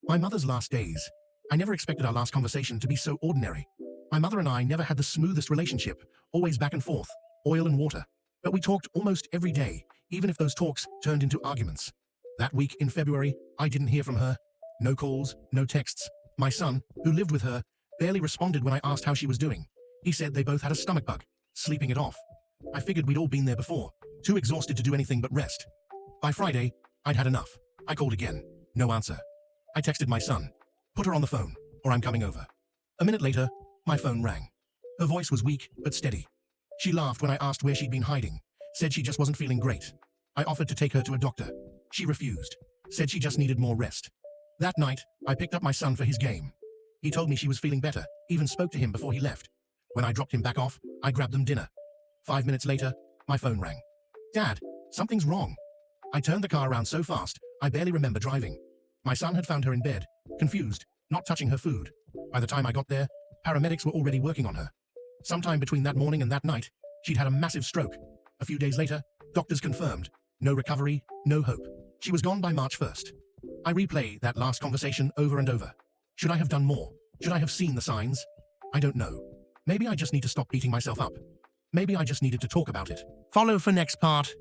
My mother's last days. I never expected our last conversation to be so ordinary. My mother and I never had the smoothest relationship, always back and forth, oil and water. But we talked almost every day, even if those talks turned into arguments. That week in February, I didn't hear from her. No calls, no texts. My son, who lived with her, barely responded when I asked how she was doing. He said they both had a stomach bug, sleeping it off. I figured we'd all been there before, too exhausted to do anything but rest. By Friday, I'd had enough. I called again. No answer. I texted my son. Put her on the phone, or I'm coming over. A minute later, my phone rang. Her voice was weak, but steady. She laughed when I asked where she'd been hiding, said she just wasn't feeling great. I offered to take her to a doctor. She refused, said she just needed more rest. That night, I picked up my son for his game. He told me she was feeling better, even spoke to him before he left. When I dropped him back off, I grabbed them dinner. 5 minutes later, my phone rang. Dad, something's wrong. I turned the car around so fast, I barely remember driving. My son had found her in bed, confused, not touching her food. By the time I got there, paramedics were already working on her. Sometime between that morning and that night, she'd had a massive stroke. A few days later, doctors confirmed. No recovery, no hope. She was gone by March 1st. I replay that last conversation over and over. Should I have done more? Should I have seen the signs? I don't know. Maybe I just need to stop beating myself up. Maybe I just needed to talk about it. Follow for next part.